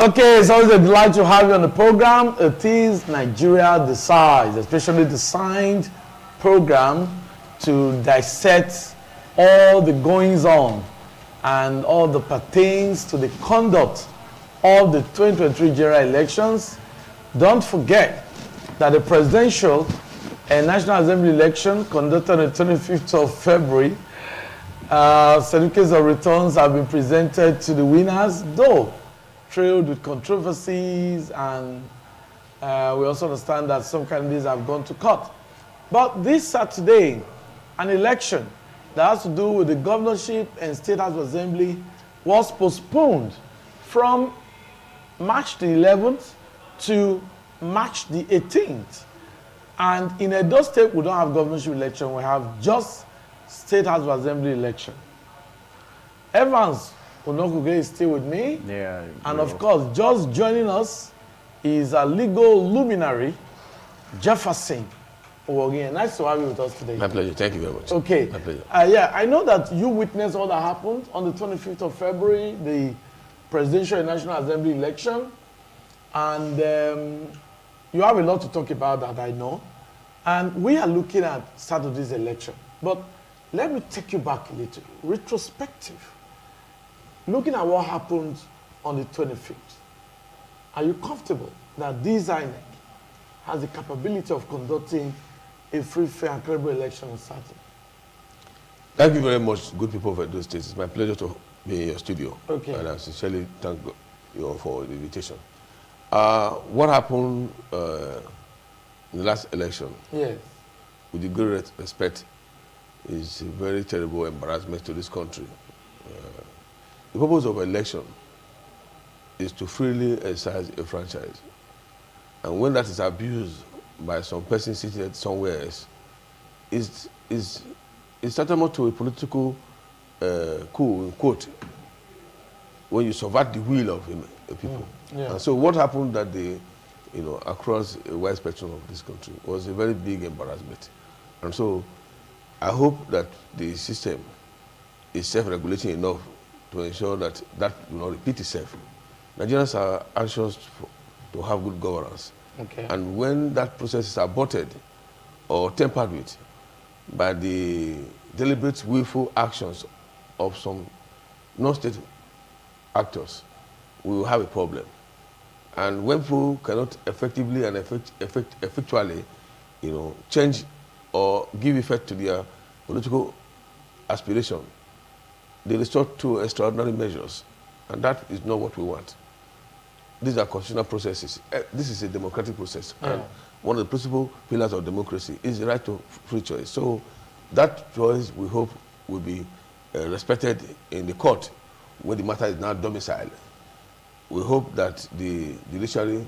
Okay, it's always a delight to have you on the program. It is Nigeria Decides, especially designed program to dissect all the goings on and all the pertains to the conduct of the 2023 general elections. Don't forget that the presidential and National Assembly election conducted on the 25th of February, certificates of returns have been presented to the winners, though trailed with controversies, and we also understand that some candidates have gone to court. But this Saturday, an election that has to do with the governorship and State House of Assembly was postponed from March the 11th to March the 18th. And in Edo State, we don't have governorship election, we have just State House of Assembly election. Evans Onokuge is still with me. Yeah. And of course, just joining us is a legal luminary, Jefferson Owogie. Nice to have you with us today. My pleasure. Thank you very much. Okay. My pleasure. Yeah, I know that you witnessed all that happened on the 25th of February, the presidential and National Assembly election. And you have a lot to talk about that, I know. And we are looking at Saturday's election. But let me take you back a little, retrospective. Looking at what happened on the 25th, are you comfortable that this INEC has the capability of conducting a free, fair, and credible election on Saturday? Thank you very much, good people of Edo State. It's my pleasure to be in your studio. Okay. And I sincerely thank you for the invitation. What happened in the last election, Yes. with the great respect, is a very terrible embarrassment to this country. The purpose of election is to freely exercise a franchise. And when that is abused by some person seated somewhere else, it's tantamount to a political coup, in quote, when you subvert the will of a people. Yeah. And so what happened that day, across a wide spectrum of this country was a very big embarrassment. And so I hope that the system is self-regulating enough to ensure that that will not repeat itself. Nigerians are anxious to have good governance. Okay. And when that process is aborted or tampered with by the deliberate, willful actions of some non-state actors, we will have a problem. And when people cannot effectively and effectually, change or give effect to their political aspiration, they resort to extraordinary measures, and that is not what we want. These are constitutional processes. This is a democratic process, and one of the principal pillars of democracy is the right to free choice. So that choice, we hope, will be respected in the court when the matter is now domiciled. We hope that the judiciary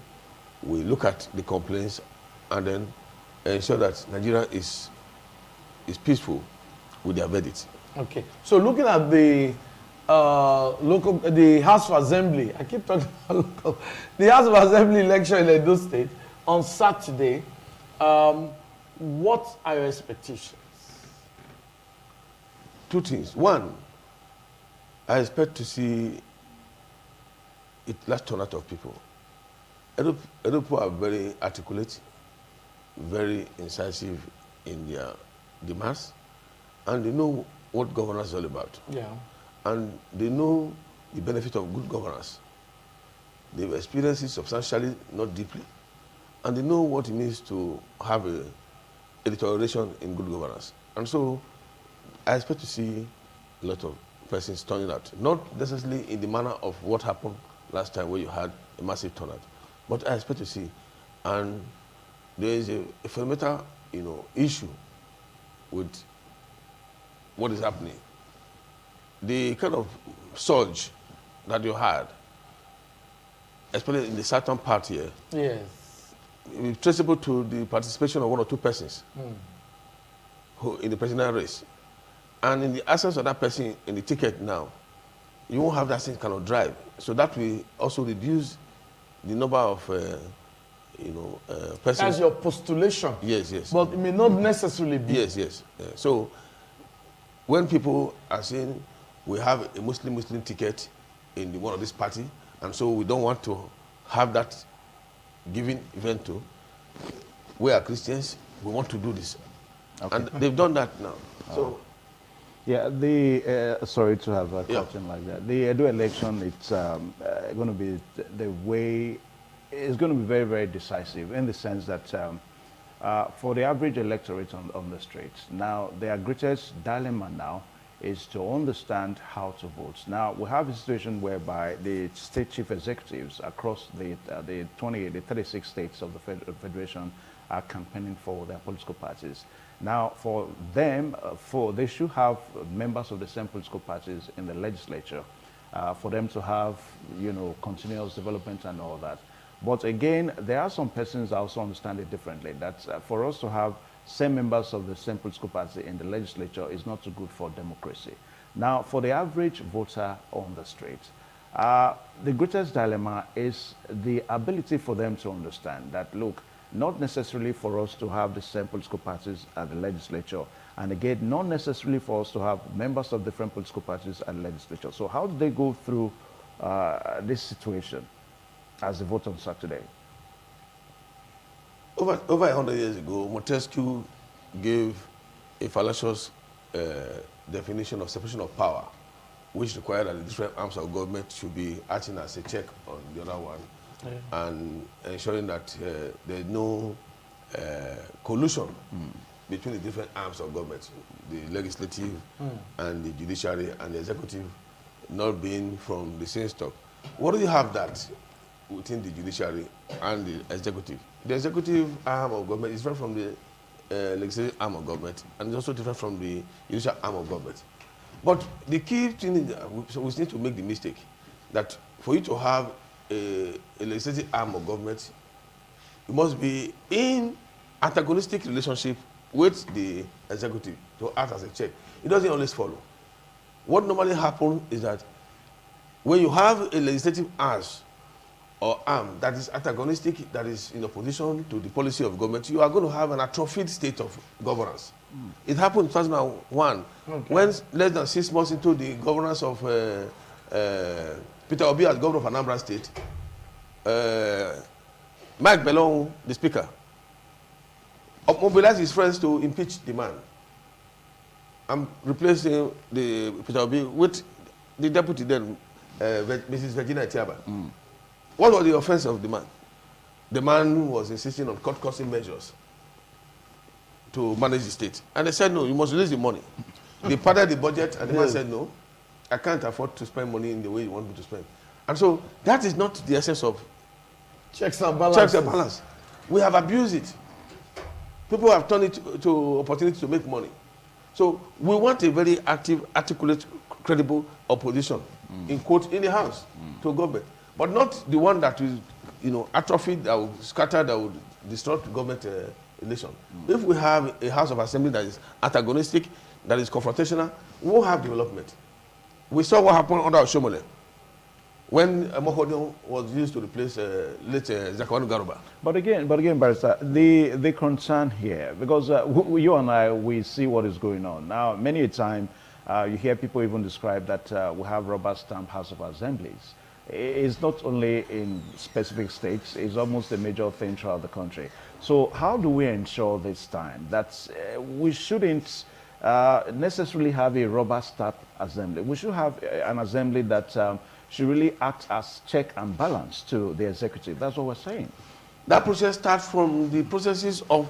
will look at the complaints and then ensure that Nigeria is peaceful with their verdict. Okay. So looking at the the House of Assembly, I keep talking about local, the House of Assembly election in Edo State on Saturday, what are your expectations? Two things. One, I expect to see a large turnout of people. Edo people are very articulate, very incisive in their demands, and they know what governance is all about. Yeah. And they know the benefit of good governance. They've experienced it substantially, not deeply. And they know what it means to have a deterioration in good governance. And so I expect to see a lot of persons turning out, not necessarily in the manner of what happened last time where you had a massive turnout, but I expect to see. And there is a fundamental, issue with what is happening. The kind of surge that you had, especially in the southern part here, Yes. is traceable to the participation of one or two persons who in the presidential race. And in the absence of that person in the ticket now, you won't have that same kind of drive. So that will also reduce the number of persons. That's your postulation. Yes, yes. But it may not necessarily be. Yes, yes. So when people are saying we have a Muslim ticket in one of this party, And so we don't want to have that giving event too. We are Christians, we want to do this. Okay. And they've done that now. So, yeah, sorry to have a question like that. The Edo election, it's going to be the way, it's going to be very, very decisive in the sense that for the average electorate on the streets, now their greatest dilemma now is to understand how to vote. Now, we have a situation whereby the state chief executives across the 36 states of the Federation are campaigning for their political parties. Now, for them, they should have members of the same political parties in the legislature for them to have, continuous development and all that. But again, there are some persons that also understand it differently, that for us to have same members of the same political party in the legislature is not too good for democracy. Now, for the average voter on the street, the greatest dilemma is the ability for them to understand that, look, not necessarily for us to have the same political parties at the legislature, and again, not necessarily for us to have members of different political parties at the legislature. So how do they go through this situation as they vote on Saturday? Over 100 years ago, Montesquieu gave a fallacious definition of separation of power, which required that the different arms of government should be acting as a check on the other one, and ensuring that there is no collusion between the different arms of government, the legislative and the judiciary and the executive not being from the same stock. What do you have that within the judiciary and the executive? The executive arm of government is different from the legislative arm of government, and it's also different from the judicial arm of government. But the key thing is that we need to make the mistake that for you to have a legislative arm of government, you must be in antagonistic relationship with the executive to act as a check. It doesn't always follow. What normally happens is that when you have a legislative arm or arm that is antagonistic, that is in opposition to the policy of government, you are going to have an atrophied state of governance. It happened in 2001, when less than 6 months into the governance of Peter Obi as governor of Anambra State, Mike Belong, the speaker, mobilized his friends to impeach the man. I'm replacing the Peter Obi with the deputy then, Mrs. Virginia Etiaba. What was the offense of the man? The man was insisting on court-causing measures to manage the state. And they said, no, you must release the money. They padded the budget, and the man said, no, I can't afford to spend money in the way you want me to spend. And so that is not the essence of checks and balances. Checks and balance. We have abused it. People have turned it to opportunity to make money. So we want a very active, articulate, credible opposition, in quote, in the house to government. But not the one that is, atrophy, that will scatter, that will distort government relation. If we have a House of Assembly that is antagonistic, that is confrontational, we won't have development. We saw what happened under Oshomole when Mohodon was used to replace late Zakawanu Garuba. But again, Barrister, the concern here, because you and I, we see what is going on. Now, many a time, you hear people even describe that we have rubber stamp House of Assemblies. It's not only in specific states, it's almost a major thing throughout the country. So how do we ensure this time that we shouldn't necessarily have a rubber stamp assembly? We should have an assembly that should really act as check and balance to the executive. That's what we're saying. That process starts from the processes of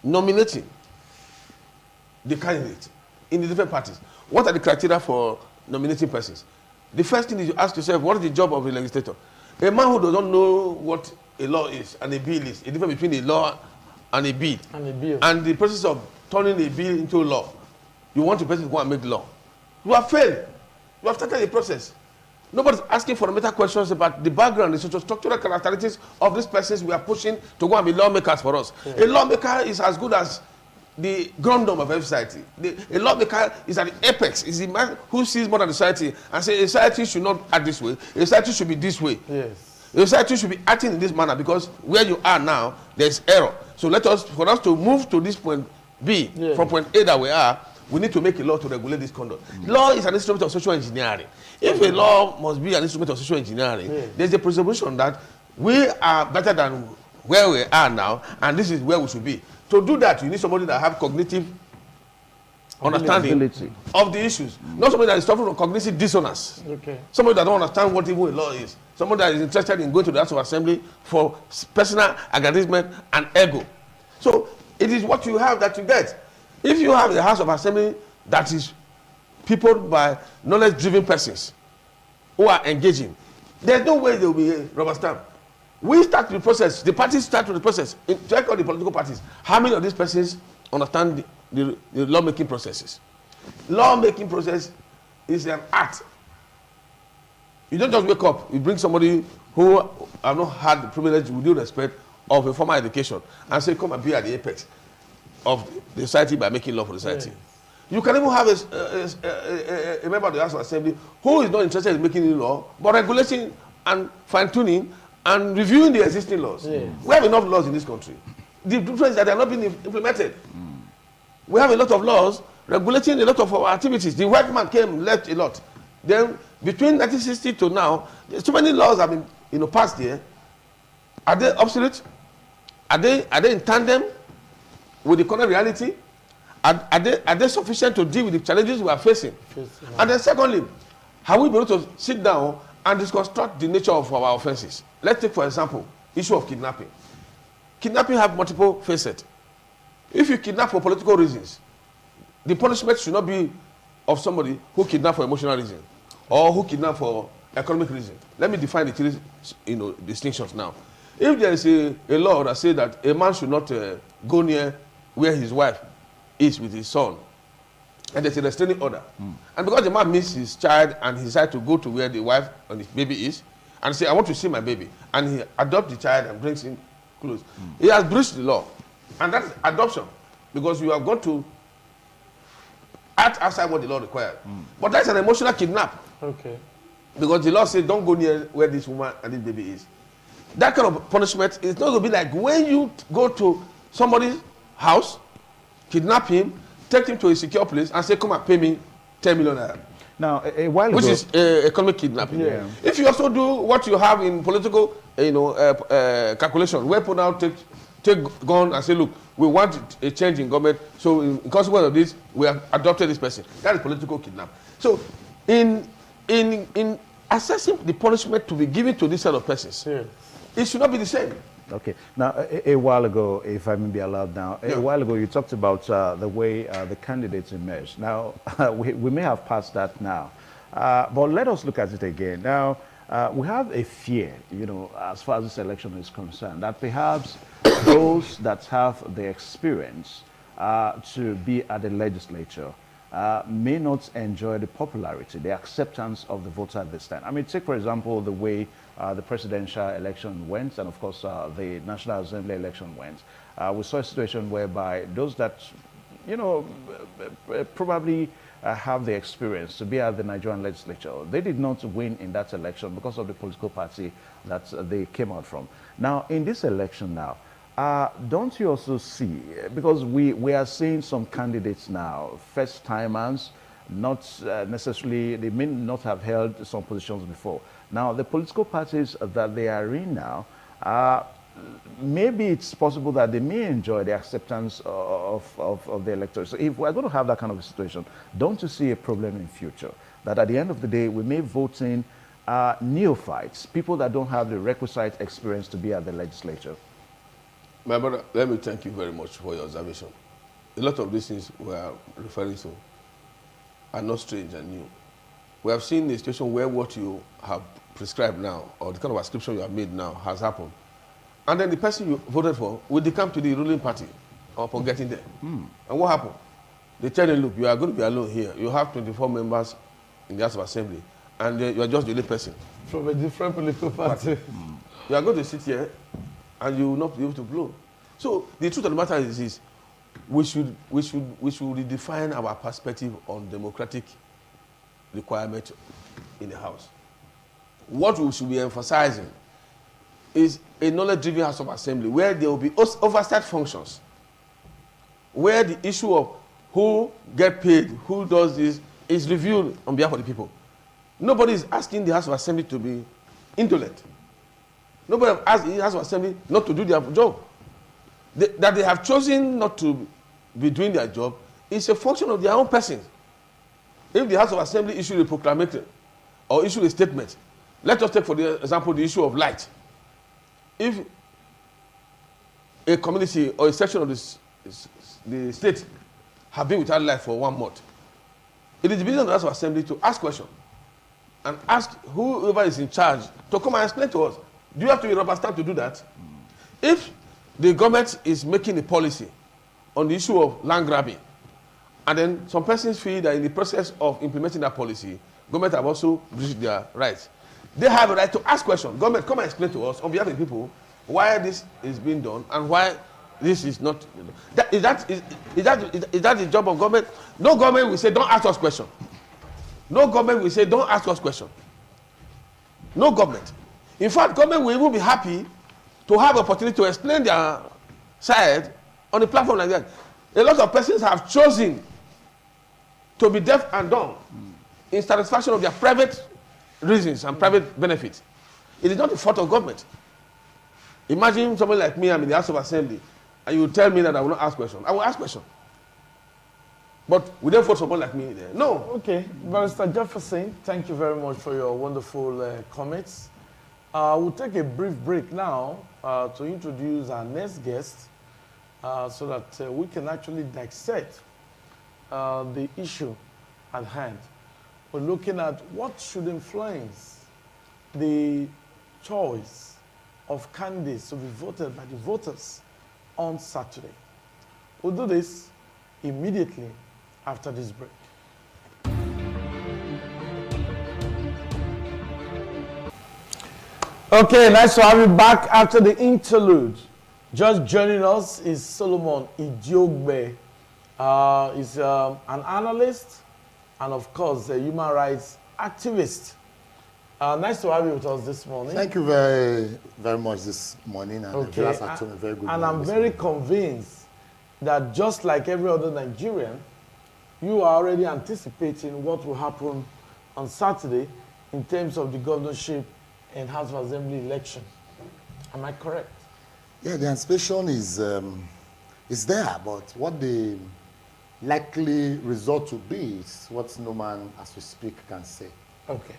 nominating the candidate in the different parties. What are the criteria for nominating persons? The first thing is you ask yourself, what is the job of a legislator? A man who doesn't know what a law is and a bill is, a difference between a law and a bill. And the process of turning a bill into a law. You want the person to go and make the law. You have failed. You have started a process. Nobody's asking fundamental questions about the background, the social structural characteristics of these persons we are pushing to go and be lawmakers for us. A lawmaker is as good as the grundom of every society. A lawmaker is at the apex, is the man who sees more than the society and says a society should not act this way, a society should be this way. Yes. A society should be acting in this manner because where you are now, there is error. So for us to move to this point B, from point A that we are, we need to make a law to regulate this conduct. Law is an instrument of social engineering. If a law must be an instrument of social engineering, there's a presumption that we are better than where we are now, and this is where we should be. To do that, you need somebody that have cognitive understanding of the issues. Not somebody that is suffering from cognitive dissonance. Somebody that don't understand what even a law is. Somebody that is interested in going to the House of Assembly for personal aggrandizement and ego. So it is what you have that you get. If you have a House of Assembly that is peopled by knowledge-driven persons who are engaging, there's no way there will be a rubber stamp. We start the process, the parties start with the process. Check out the political parties. How many of these persons understand the lawmaking processes? Lawmaking process is an art. You don't just wake up, you bring somebody who have not had the privilege, with due respect, of a formal education and say, come and be at the apex of the society by making law for the society. You can even have a member of the House of Assembly who is not interested in making new law, but regulating and fine-tuning and reviewing the existing laws. We have enough laws in this country. The difference is that they are not being implemented. We have a lot of laws regulating a lot of our activities. The white man came, left a lot. Then between 1960 to now, so many laws have been passed here. Are they obsolete? Are they in tandem with the current reality? Are they sufficient to deal with the challenges we are facing? And then secondly, have we been able to sit down and disconstruct the nature of our offenses? Let's take, for example, issue of kidnapping. Kidnapping have multiple facets. If you kidnap for political reasons, the punishment should not be of somebody who kidnapped for emotional reason or who kidnapped for economic reason. Let me define the three distinctions now. If there is a law that says that a man should not go near where his wife is with his son, and there's a restraining order, and because the man misses his child and he decides to go to where the wife and his baby is, and say, I want to see my baby, and he adopts the child and brings him close, he has breached the law. And that's adoption, because you have got to act outside what the law requires. But that's an emotional kidnap. Because the law says don't go near where this woman and this baby is. That kind of punishment is not going to be like when you go to somebody's house, kidnap him, take him to a secure place, and say, come and pay me 10 million naira. Now, a while ago, which is economic kidnapping. If you also do what you have in political, calculation, where people now take gun and say, look, we want a change in government, so in consequence of this, we have adopted this person. That is political kidnap. So, in assessing the punishment to be given to this set of persons, it should not be the same. Okay. Now, a while ago, if I may be allowed now, a while ago you talked about the way the candidates emerged. Now, we may have passed that now, but let us look at it again. Now, we have a fear, as far as this election is concerned, that perhaps those that have the experience to be at the legislature may not enjoy the popularity, the acceptance of the voter at this time. I mean, take, for example, the way the presidential election went, and of course the National Assembly election went. We saw a situation whereby those that, probably have the experience to be at the Nigerian legislature, they did not win in that election because of the political party that they came out from. Now, in this election now, don't you also see, because we are seeing some candidates now, first-timers, not necessarily, they may not have held some positions before. Now, the political parties that they are in now, maybe it's possible that they may enjoy the acceptance of the electorate. So if we're going to have that kind of a situation, don't you see a problem in future? That at the end of the day, we may vote in neophytes, people that don't have the requisite experience to be at the legislature. My brother, let me thank you very much for your observation. A lot of these things we are referring to are not strange and new. We have seen a situation where what you have prescribed now, or the kind of ascription you have made now, has happened. And then the person you voted for will decamp to the ruling party upon getting there. And what happened? They tell them, look, you are going to be alone here. You have 24 members in the House of Assembly, and you are just the only person. From a different political party. You are going to sit here, and you will not be able to blow. So the truth of the matter is this: we should redefine our perspective on democratic requirement in the House. What we should be emphasizing is a knowledge-driven House of Assembly where there will be oversight functions, where the issue of who get paid, who does this, is reviewed on behalf of the people. Nobody is asking the House of Assembly to be indolent. Nobody asks the House of Assembly not to do their job. That they have chosen not to be doing their job is a function of their own persons. If the House of Assembly issued a proclamation or issued a statement, let us take for the example the issue of light. If a community or a section of the state have been without light for 1 month, it is the business of the House of Assembly to ask questions and ask whoever is in charge to come and explain to us. Do you have to be rubber stamp to do that? If the government is making a policy on the issue of land grabbing, and then some persons feel that in the process of implementing that policy, government have also breached their rights, they have a right to ask questions. Government, come and explain to us on behalf of the people why this is being done and why this is not. Is that the job of government? No government will say, don't ask us questions. No government will say, don't ask us questions. No government. In fact, government will even be happy to have opportunity to explain their side on a platform like that. A lot of persons have chosen to be deaf and dumb in satisfaction of their private reasons and private benefits. It is not the fault of government. Imagine someone like me, I'm in the House of Assembly, and you tell me that I will not ask questions. I will ask questions. But we don't vote someone like me there. No. Okay, Barrister Jefferson, thank you very much for your wonderful comments. We'll take a brief break now to introduce our next guest so that we can actually dissect the issue at hand. We're looking at what should influence the choice of candidates to be voted by the voters on Saturday. We'll do this immediately after this break. Okay, nice to have you back after the interlude. Just joining us is Solomon Idiogbe. He's an analyst and, of course, a human rights activist. Nice to have you with us this morning. Thank you very, very much this morning. And okay. Very good and I'm very convinced that just like every other Nigerian, you are already anticipating what will happen on Saturday in terms of the governorship and House of Assembly election. Am I correct? Yeah, the anticipation is there, but what the likely result will be is what no man, as we speak, can say. Okay.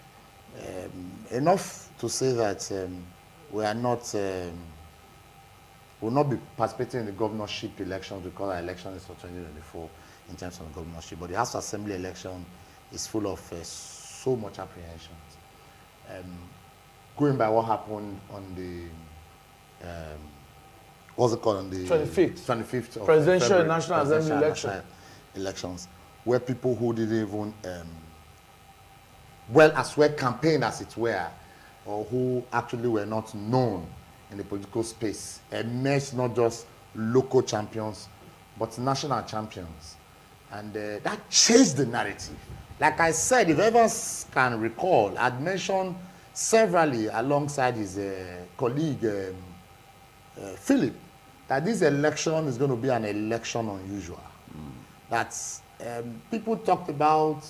Enough to say that we are not, will not be participating in the governorship elections because our election is for 2024 in terms of the governorship. But the House Assembly election is full of so much apprehension. Going by what happened on the, what's it called, on the 25th of Presidential February, and National Assembly elections, where people who didn't even, well campaigned as it were, or who actually were not known in the political space, emerged not just local champions, but national champions. And that changed the narrative. Like I said, if Evans can recall, I'd mentioned severally alongside his colleague, Philip, that this election is going to be an election unusual. That's, people talk about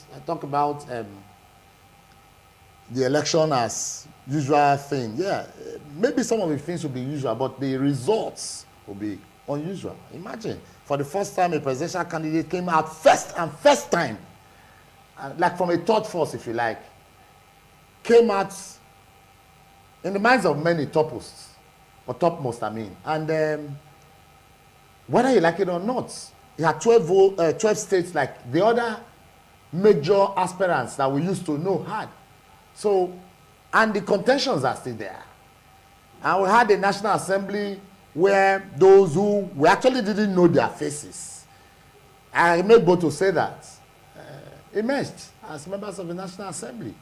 the election as usual thing. Yeah, maybe some of the things will be usual, but the results will be unusual. Imagine, for the first time, a presidential candidate came out first time, like from a third force, if you like, came out in the minds of many topmost, and whether you like it or not, he had 12 states like the other major aspirants that we used to know had. So, and the contentions are still there. And we had a National Assembly where those who we actually didn't know their faces, I may go to say that, emerged as members of the National Assembly.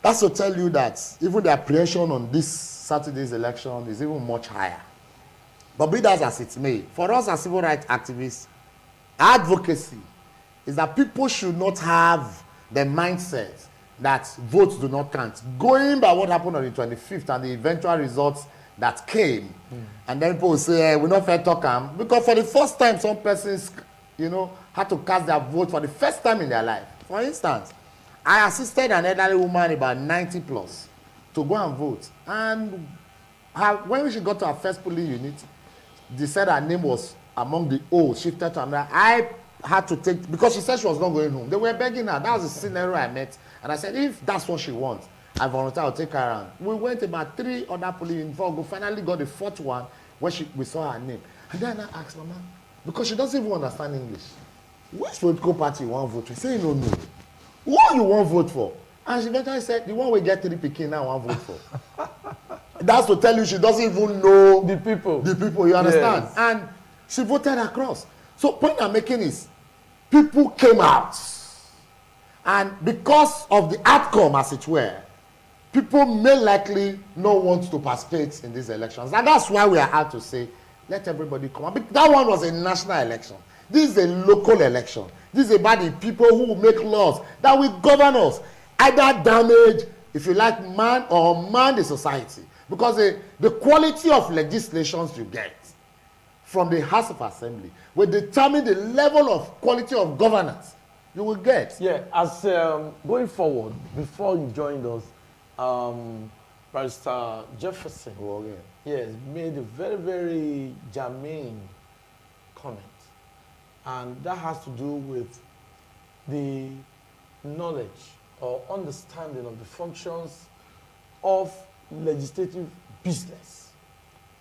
That's to tell you that even the apprehension on this Saturday's election is even much higher. But be that as it may, for us as civil rights activists, advocacy is that people should not have the mindset that votes do not count. Going by what happened on the 25th and the eventual results that came, and then people will say, we not fair talk, because for the first time, some persons, you know, had to cast their vote for the first time in their life. For instance, I assisted an elderly woman about 90 plus to go and vote. And when she got to her first polling unit, they said her name was among the old, shifted to another. I had to take, because she said she was not going home. They were begging her. That was the scenario I met. And I said, if that's what she wants, I volunteer, I'll take her around. We went about 3 other polling units before we finally got the 4th one where we saw her name. And then I asked Mama, because she doesn't even understand English, which political party you want to vote for? She said, no. What you want to vote for? And she eventually said, the one we get 3 Peking now I want to vote for. That's to tell you she doesn't even know the people. The people, you understand? Yes. And she voted across. So point I'm making is, people came out. And because of the outcome, as it were, people may likely not want to participate in these elections. And that's why we are out to say, let everybody come out. That one was a national election. This is a local election. This is about the people who will make laws that will govern us. Either damage, if you like, man or man the society. Because the quality of legislations you get from the House of Assembly will determine the level of quality of governance you will get. Yeah, as going forward, before you joined us, Barrister Jefferson, yes, made a very, very germane comment. And that has to do with the knowledge or understanding of the functions of legislative business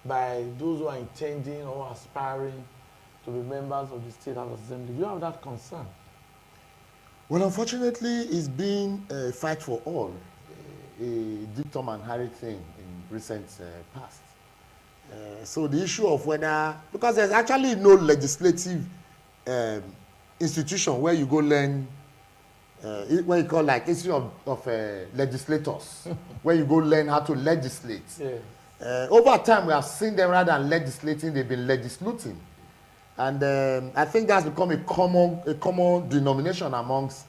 by those who are intending or aspiring to be members of the State House Assembly. Do you have that concern? Well, unfortunately, it's been a fight for all, a Dick, Tom and Harry thing in recent past. So the issue of whether, because there's actually no legislative institution where you go learn, what you call like institute of legislators, where you go learn how to legislate. Yeah. Over time, we have seen them rather than legislating, they've been legislating. And I think that's become a common denomination amongst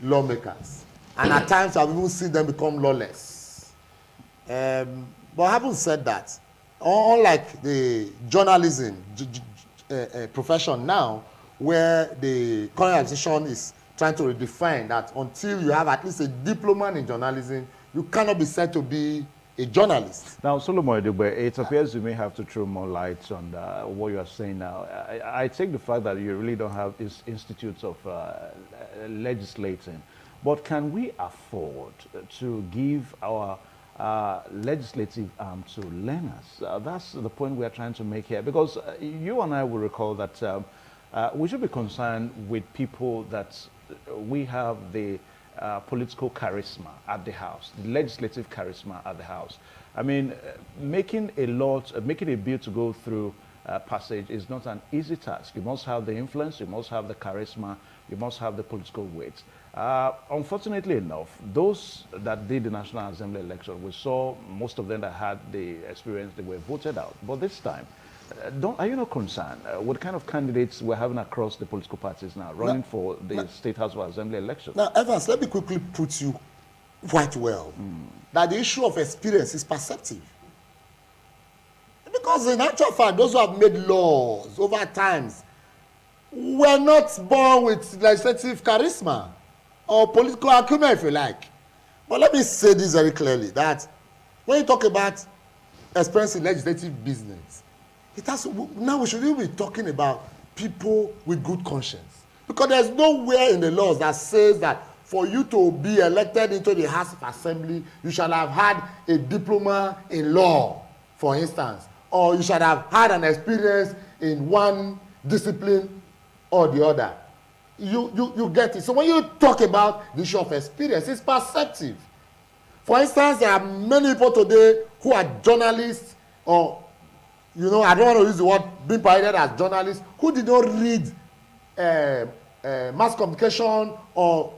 lawmakers. And at times, I've even seen them become lawless. But having said that, unlike the journalism profession now, where the current administration is trying to redefine that until you have at least a diploma in journalism, you cannot be said to be a journalist. Now, Solomon Edugbe, it appears you may have to throw more light on what you are saying now. I take the fact that you really don't have institutes of legislating, but can we afford to give our legislative arm to learners? That's the point we are trying to make here, because you and I will recall that we should be concerned with people that we have the political charisma at the House, the legislative charisma at the House. I mean, making a bill to go through passage is not an easy task. You must have the influence, you must have the charisma, you must have the political weight. Unfortunately enough, those that did the National Assembly election, we saw most of them that had the experience, they were voted out. But this time, are you not concerned? What kind of candidates we're having across the political parties now running for the State House of Assembly election? Now, Evans, let me quickly put you quite well that the issue of experience is perceptive. Because in actual fact, those who have made laws over times were not born with legislative charisma or political acumen, if you like. But let me say this very clearly, that when you talk about experience in legislative business, now we shouldn't be talking about people with good conscience. Because there's nowhere in the laws that says that for you to be elected into the House of Assembly, you shall have had a diploma in law, for instance, or you shall have had an experience in one discipline or the other. You get it. So when you talk about the issue of experience, it's perceptive. For instance, there are many people today who are journalists, or I don't want to use the word being paraded as journalists, who did not read mass communication or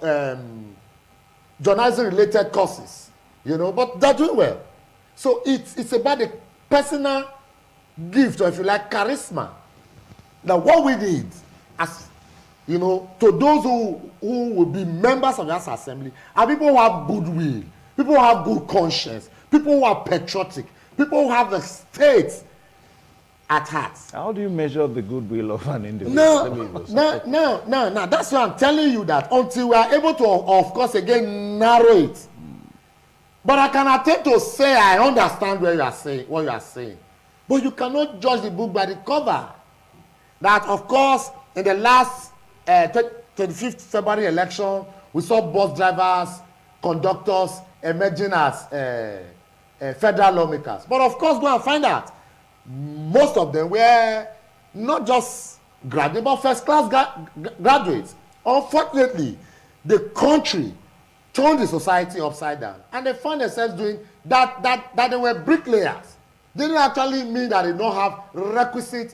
journalism-related courses, but they're doing well. So it's about the personal gift, or if you like, charisma. Now, what we need, as to those who will be members of the House Assembly, are people who have goodwill, people who have good conscience, people who are patriotic, people who have the state at heart. How do you measure the goodwill of an individual? No. That's why I'm telling you that until we are able to, of course, again narrow it. But I can attempt to say I understand what you are saying. But you cannot judge the book by the cover. That, of course, in the last 25th February election, we saw bus drivers, conductors emerging as federal lawmakers. But of course, go and find out. Most of them were not just graduates, but first-class graduates. Unfortunately, the country turned the society upside down, and they found themselves doing that they were bricklayers. They didn't actually mean that they don't have requisite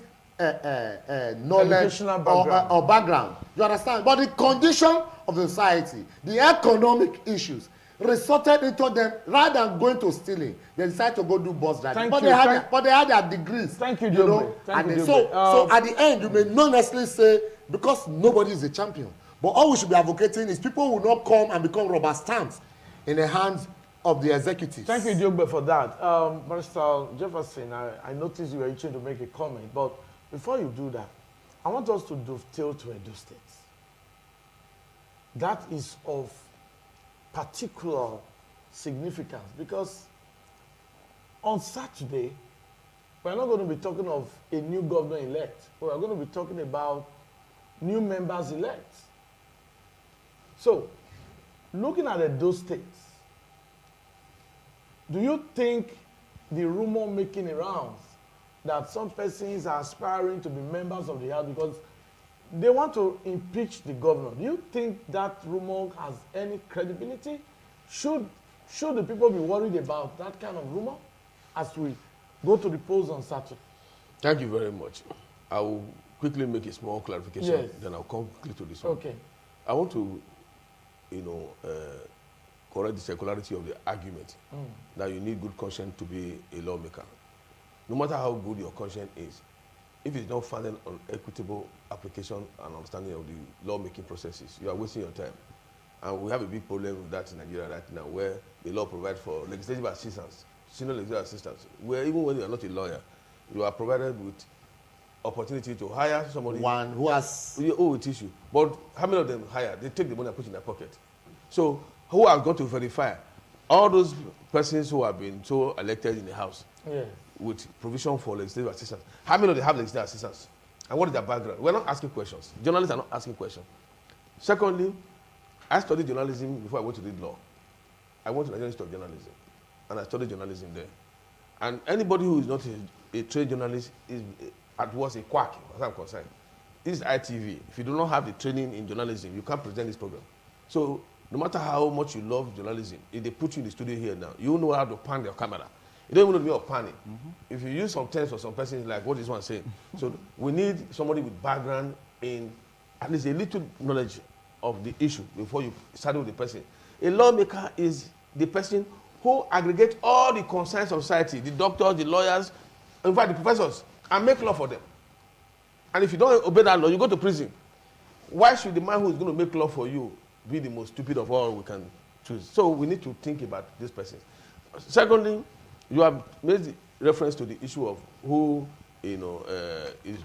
knowledge or background. You understand? But the condition of the society, the economic issues, resulted into them, rather than going to stealing, they decided to go do bus driving. But they had their degrees. Thank you, Joe. So at the end, you may not necessarily say, because nobody is a champion. But all we should be advocating is people will not come and become rubber stamps in the hands of the executives. Thank you, Joe, for that. Barrister Jefferson, I noticed you were itching to make a comment, but before you do that, I want us to dovetail to Edo State. That is of particular significance because on Saturday, we're not going to be talking of a new governor-elect. We're going to be talking about new members-elect. So, looking at Edo State, do you think the rumor making around that some persons are aspiring to be members of the House because they want to impeach the governor, do you think that rumor has any credibility? Should the people be worried about that kind of rumor as we go to the polls on Saturday? Thank you very much. I will quickly make a small clarification, yes. Then I'll come quickly to this one. Okay. I want to, correct the circularity of the argument that you need good conscience to be a lawmaker. No matter how good your conscience is, if it's not founded on equitable application and understanding of the lawmaking processes, you are wasting your time. And we have a big problem with that in Nigeria right now, where the law provides for legislative assistance, senior legislative assistance, where even when you are not a lawyer, you are provided with opportunity to hire somebody. One who has... You owe a tissue. But how many of them hire? They take the money and put it in their pocket. So who have got to verify all those persons who have been so elected in the House with provision for legislative assistance? How many of them have legislative assistance? And what is their background? We're not asking questions. Journalists are not asking questions. Secondly, I studied journalism before I went to read law. I went to the Nigerian Institute of Journalism, and I studied journalism there. And anybody who is not a trained journalist is at worst a quack, as I'm concerned. This is ITV. If you do not have the training in journalism, you can't present this program. So no matter how much you love journalism, if they put you in the studio here now, you know how to pan your camera. You don't even know the way of panning. If you use some terms for some persons, like what this one saying. So we need somebody with background in at least a little knowledge of the issue before you start with the person. A lawmaker is the person who aggregates all the concerns of society, the doctors, the lawyers, in fact, the professors, and make law for them. And if you don't obey that law, you go to prison. Why should the man who is going to make law for you be the most stupid of all we can choose? So we need to think about this person. Secondly, you have made reference to the issue of who is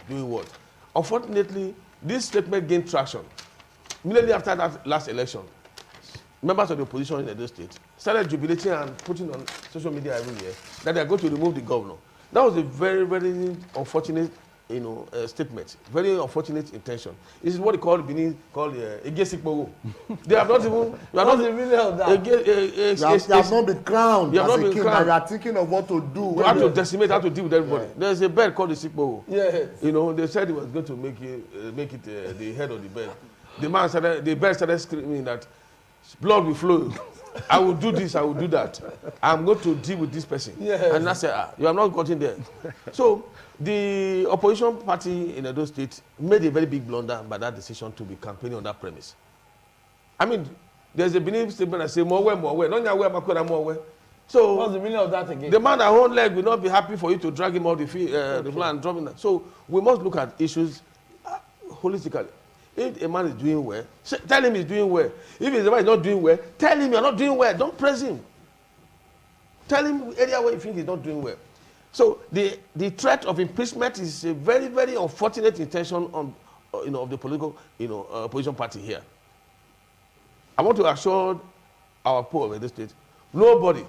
doing what. Unfortunately, this statement gained traction. Immediately after that last election, members of the opposition in Edo State started jubilating and putting on social media every year that they are going to remove the governor. That was a very, very unfortunate statement, very unfortunate intention. This is what they call Benin called Egesikpo. They have not even. You are not the meaning of that. You have not been crowned. You have not been crowned. You are thinking of what to do. You have to decimate, how to deal with everybody. Yeah. There's a bird called the Sikpo. Yes. They said he was going to make it the head of the bird. The bird started screaming that blood will flow. I will do this, I will do that. I'm going to deal with this person. Yes. And I said, you have not gotten there. So the opposition party in Edo State made a very big blunder by that decision to be campaigning on that premise. I mean, there's a Benin statement that says, more way. More. So what's the meaning of that again? The man that own leg will not be happy for you to drag him off the floor and drop him. So we must look at issues holistically. If a man is doing well, tell him he's doing well. If a man is not doing well, tell him you're not doing well. Don't praise him. Tell him the area where you think he's not doing well. So the threat of impeachment is a very, very unfortunate intention on, of the political, opposition party here. I want to assure our people of this state, nobody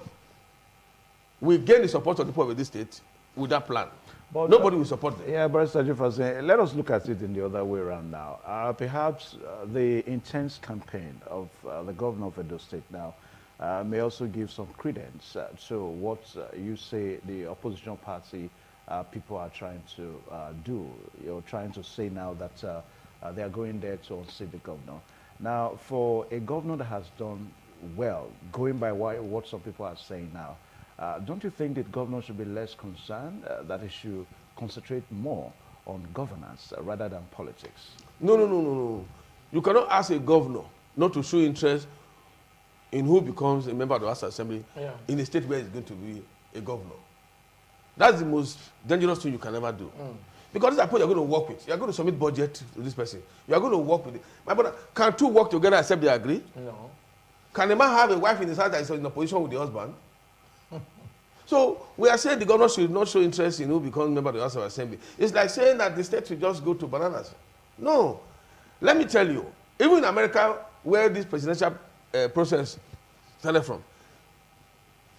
will gain the support of the people of this state with that plan. But nobody will support them. Yeah, Barrister Jefferson, let us look at it in the other way around now. Perhaps the intense campaign of the governor of Edo State now may also give some credence to what you say the opposition party people are trying to do. You're trying to say now that they are going there to unseat the governor. Now, for a governor that has done well, going by what some people are saying now, don't you think that governor should be less concerned, that he should concentrate more on governance rather than politics? No. You cannot ask a governor not to show interest in who becomes a member of the House Assembly in a state where he's going to be a governor. That's the most dangerous thing you can ever do. Because these are people you're going to work with. You're going to submit budget to this person. You're going to work with it. My brother, can two work together except they agree? No. Can a man have a wife in his house that is in opposition with the husband? So we are saying the governor should not show interest in who becomes member of the House of Assembly. It's like saying that the state should just go to bananas. No. Let me tell you, even in America, where this presidential process started from,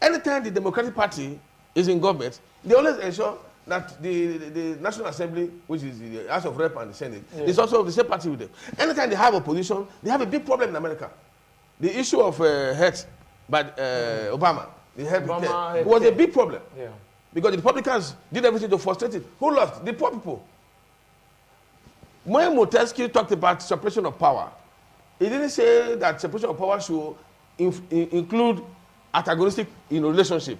anytime the Democratic Party is in government, they always ensure that the National Assembly, which is the House of Rep and the Senate, is also of the same party with them. Anytime they have opposition, they have a big problem in America. The issue of health by Obama, the health care, was a big problem. Yeah. Because the Republicans did everything to frustrate it. Who lost? The poor people. When Montesquieu talked about separation of power, he didn't say that separation of power should include antagonistic relationship.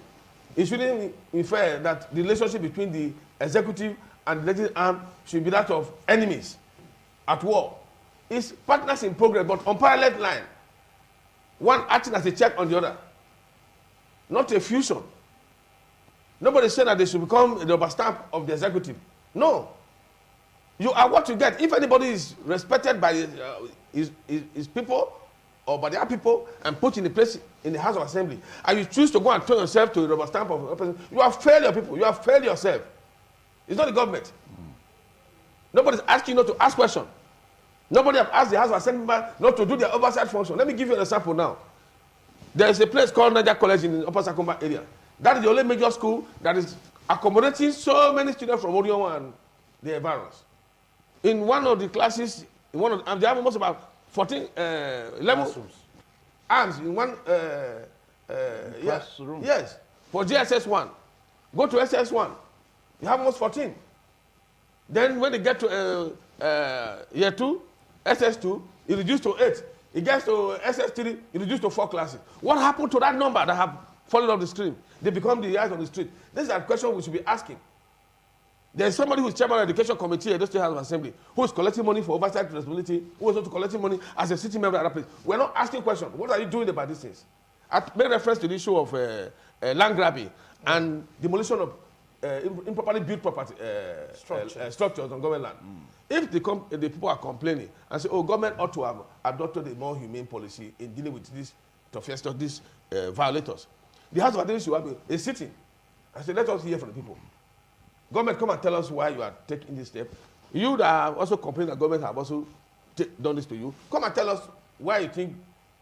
It shouldn't infer that the relationship between the executive and the legislative arm should be that of enemies at war. It's partners in progress, but on parallel line. One acting as a check on the other. Not a fusion. Nobody said that they should become the rubber stamp of the executive. No. You are what you get. If anybody is respected by his people or by their people and put in the place in the House of Assembly, and you choose to go and turn yourself to a rubber stamp of a person, you have failed your people. You have failed yourself. It's not the government. Nobody's asking you not to ask questions. Nobody have asked the House of Assembly not to do their oversight function. Let me give you an example now. There is a place called Niger College in the Upper Sakumba area. That is the only major school that is accommodating so many students from Orion and the environs. In one of the classes, they have almost about 14, 11 arms in one classroom. Yes, for GSS1. Go to SS1. You have almost 14. Then when they get to year 2, SS2, it reduced to 8. It gets to SS3, it reduced to 4 classes. What happened to that number that have fallen off the stream? They become the eyes on the street. This is a question we should be asking. There is somebody who is chairman of the Education Committee at the State House of Assembly who is collecting money for oversight responsibility, who is also collecting money as a sitting member at that place. We're not asking questions. What are you doing about these things? I made reference to the issue of land grabbing and demolition of improperly built property structures on government land. If the people are complaining and say, oh, government ought to have adopted a more humane policy in dealing with these violators, the House of Assembly should have a sitting. I said, let us hear from the people. Government, come and tell us why you are taking this step. You that are also complaining that government have also done this to you, come and tell us why you think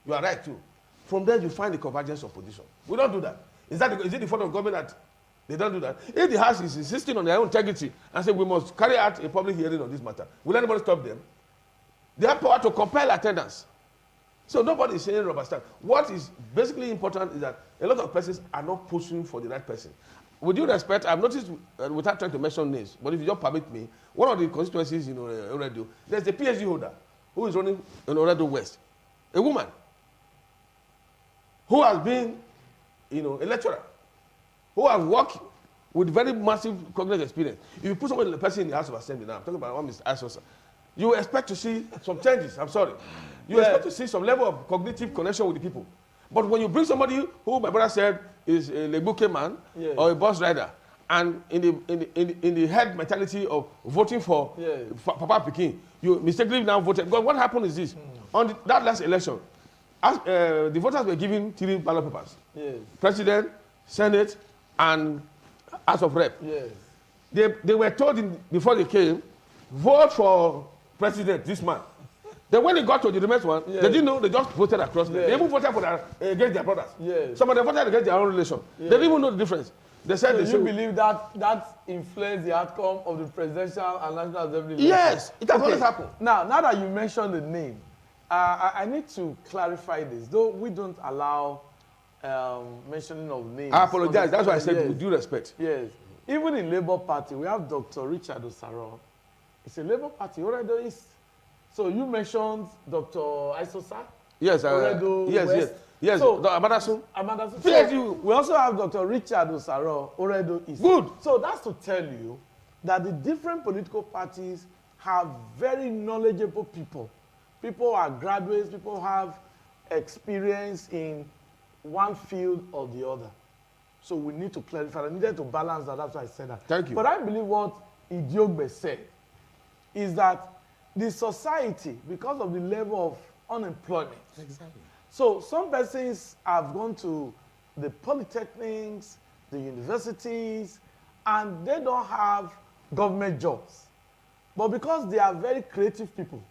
you are right too. From there, you find the convergence of position. We don't do that. Is it the fault of government that they don't do that? If the House is insisting on their own integrity and say we must carry out a public hearing on this matter, will anybody stop them? They have power to compel attendance. So nobody is saying rubber stamp. What is basically important is that a lot of persons are not pushing for the right person. With due respect, I've noticed, without trying to mention names, but if you just permit me, one of the constituencies in Oredo, there's a PhD holder who is running in Oredo West. A woman who has been, a lecturer, who has worked with very massive cognitive experience. If you put somebody, a person in the House of Assembly now, I'm talking about one Mr. Asosa, you expect to see some changes. I'm sorry. You expect to see some level of cognitive connection with the people. But when you bring somebody who my brother said is a Lebuke man or a bus rider, and in the head mentality of voting for Papa Pekin, you mistakenly now voted. Because what happened is this: on that last election, the voters were given 3 ballot papers: President, Senate, and House of Rep. Yes. They were told before they came, vote for president this man. Then when they got to the next one, they didn't know, they just voted across them. They even voted for against their brothers. Yes. Some of them voted against their own relation. They didn't even know the difference. They said So they you believe that influenced the outcome of the presidential and national assembly election? Yes, it has always happened. Now that you mentioned the name, I need to clarify this. Though we don't allow mentioning of names. I apologize. That's why I said yes. with due respect. Yes. Even in Labour Party, we have Dr. Richard Osaro. It's a Labour Party, Oredo East. So you mentioned Dr. Isosa? Yes, Oredo West. Yes. So, Amadasun. So, we also have Dr. Richard Osaro, Oredo East. Good. So that's to tell you that the different political parties have very knowledgeable people. People are graduates, people have experience in one field or the other. So we need to clarify. I needed to balance that. That's why I said that. Thank you. But I believe what Idiogbe said is that the society, because of the level of unemployment, Exactly. so some persons have gone to the polytechnics, the universities, and they don't have government jobs. But because they are very creative people,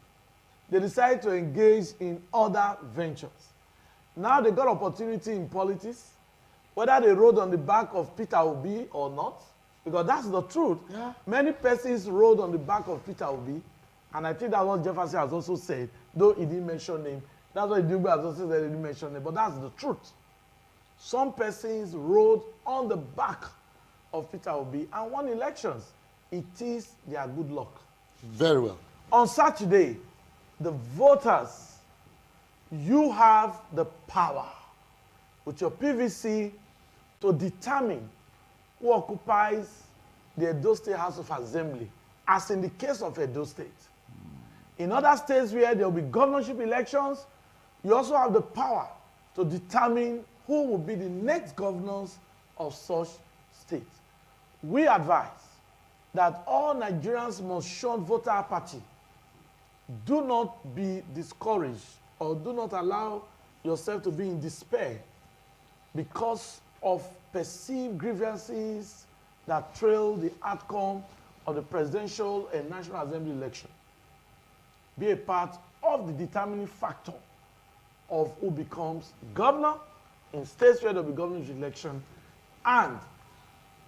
they decide to engage in other ventures. Now they got opportunity in politics, whether they rode on the back of Peter Obi or not, because that's the truth. Yeah. Many persons rode on the back of Peter Obi, and I think that's what Jefferson has also said, though he didn't mention him. That's what Idugbe has also said, he didn't mention him, but that's the truth. Some persons rode on the back of Peter Obi and won elections. It is their good luck. Very well. On Saturday, the voters, you have the power with your PVC to determine who occupies the Edo State House of Assembly, as in the case of Edo State. In other states where there will be governorship elections, you also have the power to determine who will be the next governors of such states. We advise that all Nigerians must shun voter apathy. Do not be discouraged or do not allow yourself to be in despair because of perceived grievances that trail the outcome of the presidential and national assembly election. Be a part of the determining factor of who becomes governor in states where there will be governorship election and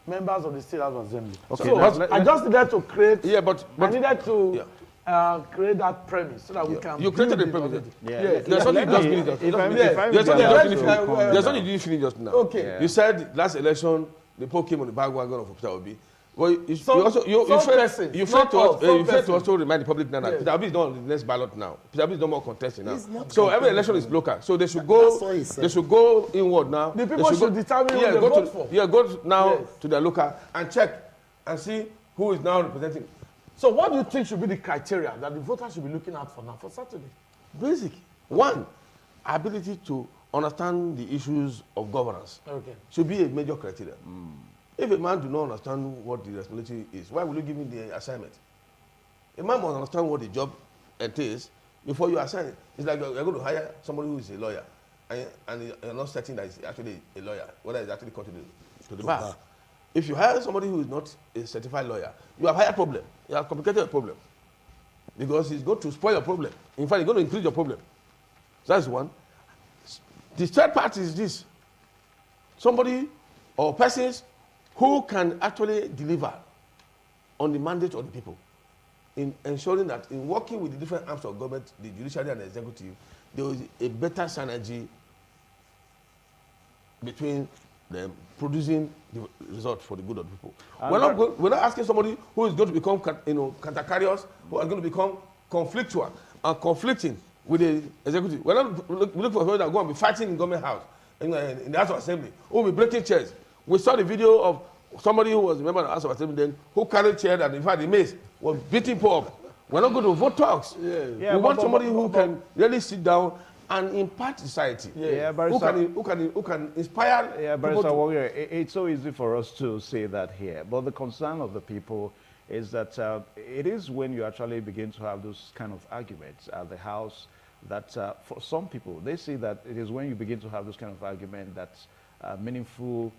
members of the State House of Assembly. Okay, so I just needed to create. Yeah, but I needed to create that premise so that we can. You created the premise. Yes. There's something you just finished just now. There's something you didn't finish just now. Okay. Yeah. You said last election the poll came on the bandwagon of Peter Obi. Well, you failed to also remind the public now that Peter Obi is not on the next ballot now. Peter Obi is no more contesting now. So every election is local. So they should go. They should go inward now. The people should determine who they vote for. Yeah, go now to their local and check and see who is now representing. So what do you think should be the criteria that the voters should be looking out for now for Saturday? Basic. One, ability to understand the issues of governance. Okay. Should be a major criteria. If a man do not understand what the responsibility is, why will you give him the assignment? A man must understand what the job entails before you assign it. It's like you're going to hire somebody who is a lawyer, and you're not certain that he's actually a lawyer, whether he's actually come to the bar. If you hire somebody who is not a certified lawyer, you have higher problem. You have complicated a problem. Because he's going to spoil your problem. In fact, he's going to increase your problem. So that's one. The third part is this. Somebody or persons who can actually deliver on the mandate of the people in ensuring that in working with the different arms of government, the judiciary and the executive, there is a better synergy between them producing the result for the good of the people. We're not asking somebody who is going to become cantankerous, who is going to become conflictual and conflicting with the executive. We're not looking for somebody that are going to be fighting in government house, in the House of Assembly, who will be breaking chairs. We saw the video of somebody who was a member of the House of Assembly then, who carried chair and in fact the mace was beating people up. We're not going to vote talks. We want somebody who can really sit down and impart society. Who can inspire. Yeah, Barrister Warrior, it's so easy for us to say that here, but the concern of the people is that it is when you actually begin to have those kind of arguments at the House that for some people, they see that it is when you begin to have those kind of arguments that's meaningful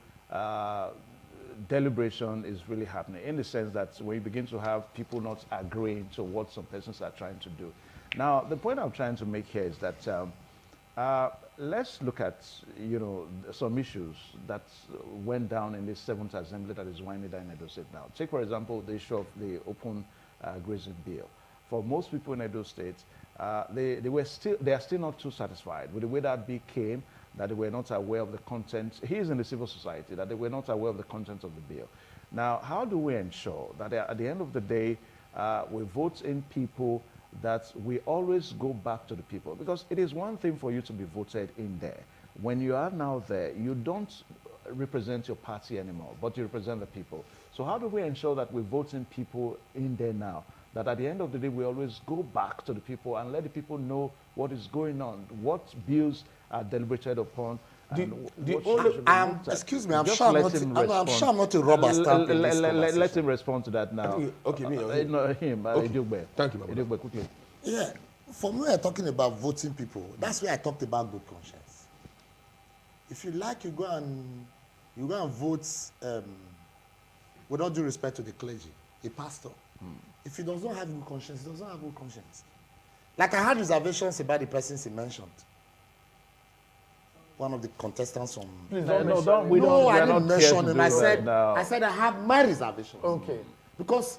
deliberation is really happening, in the sense that when you begin to have people not agreeing to what some persons are trying to do. Now, the point I'm trying to make here is that let's look at, some issues that went down in this 7th Assembly that is winding down in Edo State now. Take, for example, the issue of the open grazing bill. For most people in Edo State, they are still not too satisfied with the way that bill came, that they were not aware of the content. He is in the civil society, that they were not aware of the content of the bill. Now, how do we ensure that at the end of the day, we vote in people that we always go back to the people? Because it is one thing for you to be voted in there. When you are now there, you don't represent your party anymore, but you represent the people. So how do we ensure that we vote in people in there now, that at the end of the day, we always go back to the people and let the people know what is going on, what bills are deliberated upon? Excuse me, I'm sure I'm not a rubber stamp in this conversation. Let him respond to that now. Okay, me. No, him. Okay. Thank you, Idugbe, quickly. Yeah, for me, we're talking about voting people. That's where I talked about good conscience. If you like, you go and vote, with all due respect to the clergy, a pastor. If he does not have good conscience, he does not have good conscience. Like I had reservations about the persons he mentioned. One of the contestants from... Please I didn't mention him. I said I have my reservations. Okay. Because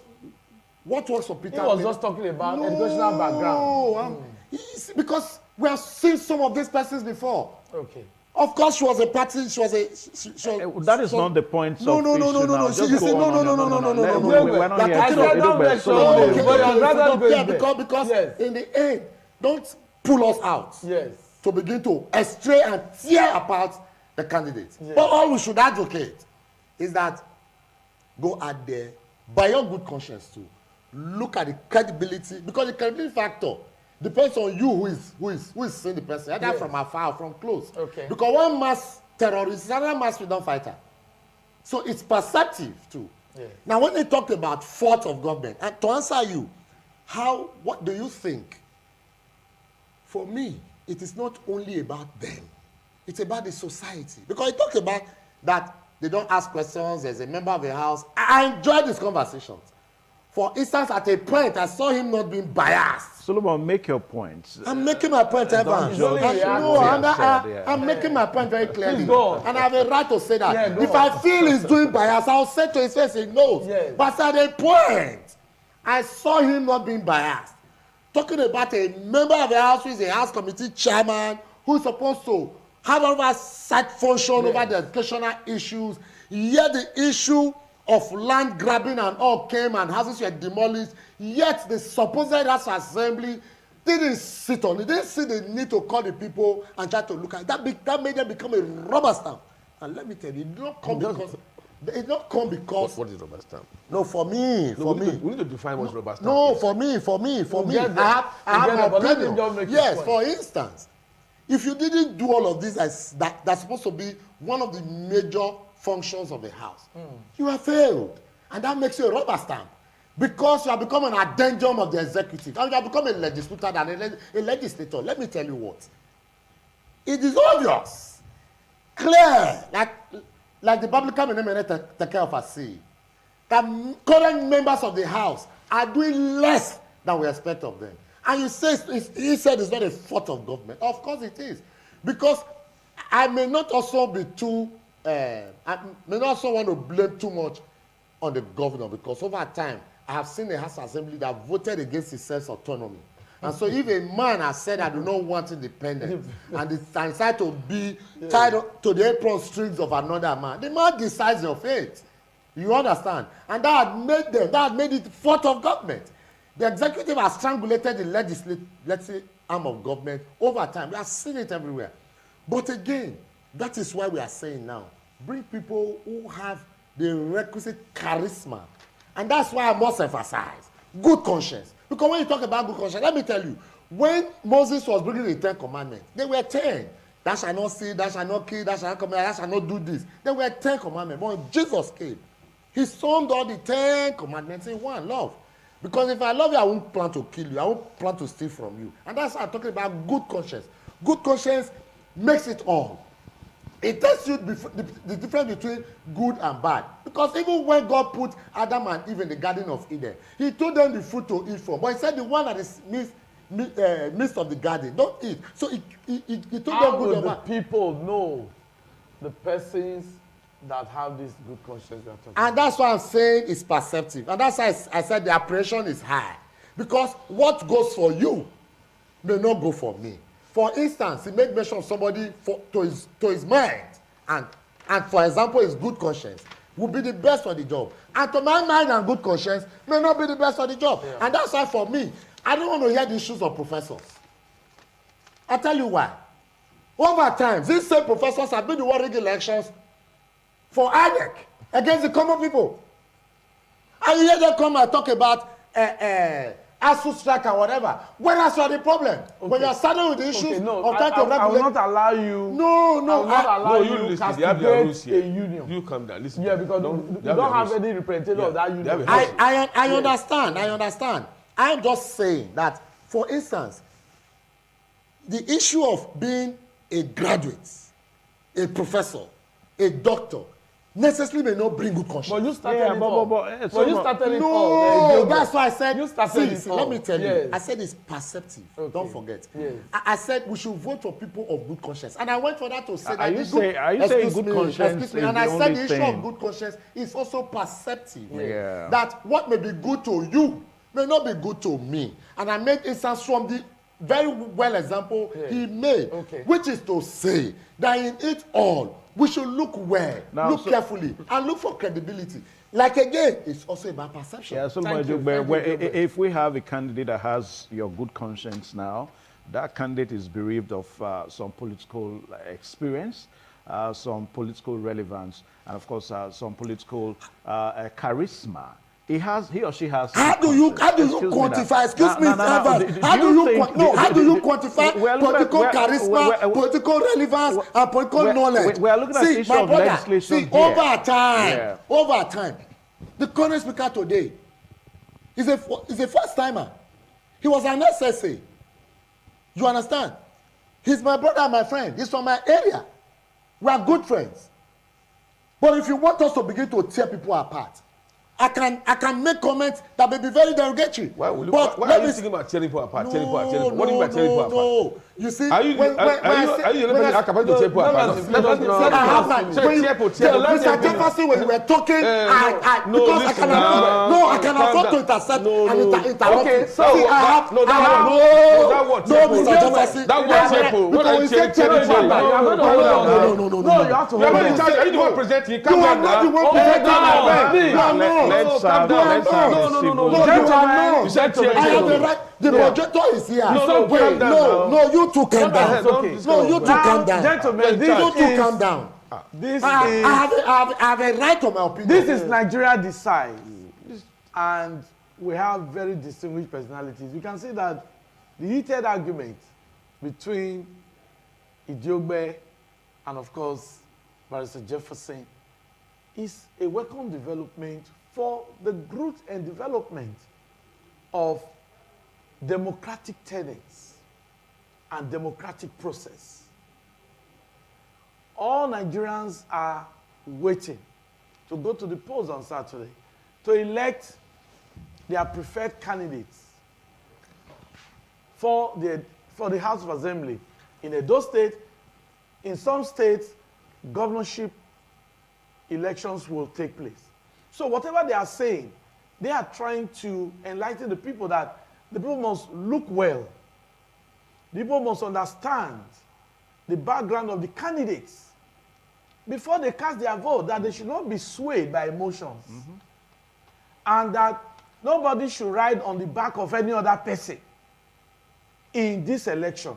what works for Peter... He was just talking about educational background. Because we have seen some of these persons before. Okay. Of course, she was a party. She was a. That is not the point. No. No. No. We're not here. Because in the end, don't pull us out. Yes. To begin to estray and tear apart the candidates. Yes. But all we should advocate is that go out there by your good conscience too. Look at the credibility, because the credibility factor depends on you who is seeing the person, either from afar or from close. Okay. Because one mass terrorist is another mass freedom fighter. So it's perceptive too. Yes. Now when they talk about fault of government, and to answer you, what do you think? For me, it is not only about them. It's about the society. Because you talk about that they don't ask questions, there's a member of the house. I enjoy these conversations. For instance, at a point, I saw him not being biased. Solomon, make your point. I'm making my point, Evan. I'm making my point very clearly. And I have a right to say that. Yeah, if I feel he's doing bias, I'll say to his face he knows. Yes. But at a point, I saw him not being biased. Talking about a member of the house who is a house committee chairman, who is supposed to have oversight function over the educational issues, yet the issue of land grabbing and all came and houses were demolished, yet the supposed House Assembly didn't sit on it. They didn't see the need to call the people and try to look at it. That made them become a rubber stamp. And let me tell you, it did not come because... It did not come because... What is rubber stamp? No, for me. We need to define what's rubber stamp. No, for me. I have an opinion. Yes, for instance, if you didn't do all of this, that's supposed to be one of the major functions of the house, you have failed. And that makes you a rubber stamp. Because you have become an addendum of the executive. And you have become a legislator and a legislator. Let me tell you what. It is obvious, clear, like the Biblical men take care of us say, that current members of the house are doing less than we expect of them. And you say, he said it's not a fault of government. Of course it is. Because I may not also be too, I may not also want to blame too much on the governor, because over time, I have seen a House Assembly that voted against his self-autonomy. And so if a man has said, I do not want independence, and decide to be tied to the apron strings of another man, the man decides your fate. You understand? And that had made it fault of government. The executive has strangulated the legislative arm of government over time. We have seen it everywhere. But again, that is why we are saying now, bring people who have the requisite charisma. And that's why I must emphasize good conscience. Because when you talk about good conscience, let me tell you, when Moses was bringing the 10 commandments, they were 10. Thou shalt not steal, thou shalt not kill, thou shalt not commit, thou shalt not do this. There were 10 commandments. But when Jesus came, he summed all the 10 commandments in one: love. Because if I love you, I won't plan to kill you. I won't plan to steal from you. And that's why I'm talking about good conscience. Good conscience makes it all. It tells you the difference between good and bad. Because even when God put Adam and Eve in the Garden of Eden, he told them the fruit to eat from. But he said the one that is midst of the garden, don't eat. So he told them good and bad. How will the people know the persons that have this good conscience we are talking about? And that's why I'm saying it's perceptive. And that's why I said the apprehension is high. Because what goes for you may not go for me. For instance, he made mention of somebody to his mind, and for example, his good conscience will be the best for the job. And to my mind and good conscience may not be the best for the job. Yeah. And that's why for me, I don't want to hear the issues of professors. I'll tell you why. Over time, these same professors have been the one rigging elections for INEC against the common people. And you hear them come and talk about ASU strike and whatever. When that's not the problem. Okay. When you are starting with the issues of trying to regulate. I will not allow you. No. I will not allow you to castigate a union. You come down. Listen. Yeah, because you don't have any representative of that union. I understand. I'm just saying that, for instance, the issue of being a graduate, a professor, a doctor, necessarily may not bring good conscience. But you started it all. You started it all. No, that's why I said, you started it all. Let me tell you, I said it's perceptive. Okay. Don't forget. Yes. I said we should vote for people of good conscience. And I went for that to say are you saying good conscience? And I said the issue of good conscience is also perceptive. Yeah. That what may be good to you may not be good to me. And I made instance from the very well example he made, which is to say that in it all, we should look well, look carefully, and look for credibility. Like again, it's also about perception. Yeah, so if we have a candidate that has your good conscience now, that candidate is bereaved of some political experience, some political relevance, and of course some political charisma. He or she has. How do you quantify? Excuse me, Evans. How do you quantify political charisma, political relevance, and political knowledge? We are looking at the issue of legislation here. Over time, the current speaker today is a first timer. He was an SSA. You understand? He's my brother and my friend. He's from my area. We are good friends. But if you want us to begin to tear people apart, I can make comments that may be very derogatory. Why are you thinking about tearing people apart? What do you mean by tearing people apart? No. You see, are you capable to tear people apart? Mr. Jefferson, when we were talking, because I can afford to intercept and interrupt. Okay, so Mr. Jefferson. That was simple. What are you saying? No, you have to hold on. Are you the one presenting? You are not the one presenting. Let's calm down. Gentlemen, you said I have the right. The projector is here. No, you two calm down. No, you two calm down. Gentlemen, you two calm down. I have a right to my opinion. This is Nigeria Decides, and we have very distinguished personalities. You can see that the heated argument between Idiogbe and, of course, Barrister Jefferson is a welcome development for the growth and development of democratic tenets and democratic process. All Nigerians are waiting to go to the polls on Saturday to elect their preferred candidates for the House of Assembly. In Edo State, in some states, governorship elections will take place. So whatever they are saying, they are trying to enlighten the people that the people must look well. The people must understand the background of the candidates before they cast their vote, that they should not be swayed by emotions. Mm-hmm. And that nobody should ride on the back of any other person in this election.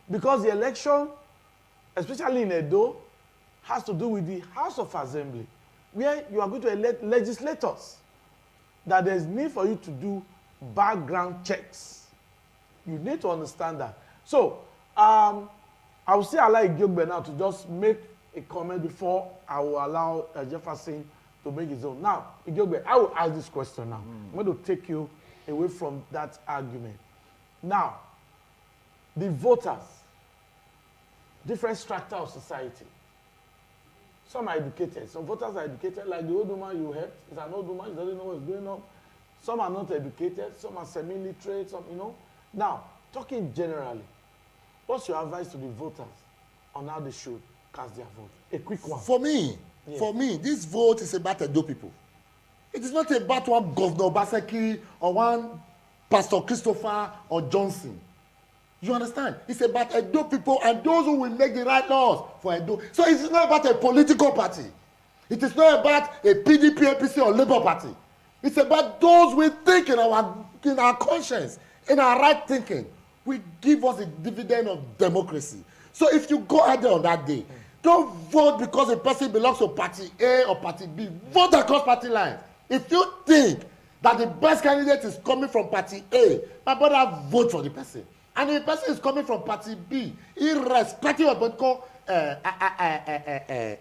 Because the election, especially in Edo, has to do with the House of Assembly, where you are going to elect legislators, that there's need for you to do background checks. You need to understand that. So, I will say I like Idiogbe now to just make a comment before I will allow Jefferson to make his own. Now, Idiogbe, I will ask this question now. I'm going to take you away from that argument. Now, the voters, different strata of society, Some are educated. Some voters are educated, like the old woman you helped. It's an old woman, she doesn't know what's going on. Some are not educated, some are semi-literate, some, you know. Now, talking generally, what's your advice to the voters on how they should cast their vote? A quick one. For me, this vote is about Edo people. It is not about one Governor Obaseki or one Pastor Christopher or Johnson. You understand? It's about Edo people and those who will make the right laws for Edo. So it's not about a political party. It is not about a PDP, APC or Labour Party. It's about those we think in our conscience, in our right thinking, will give us a dividend of democracy. So if you go out there on that day, don't vote because a person belongs to party A or party B. Vote across party lines. If you think that the best candidate is coming from party A, my brother, vote for the person. And if the person is coming from party B, irrespective of political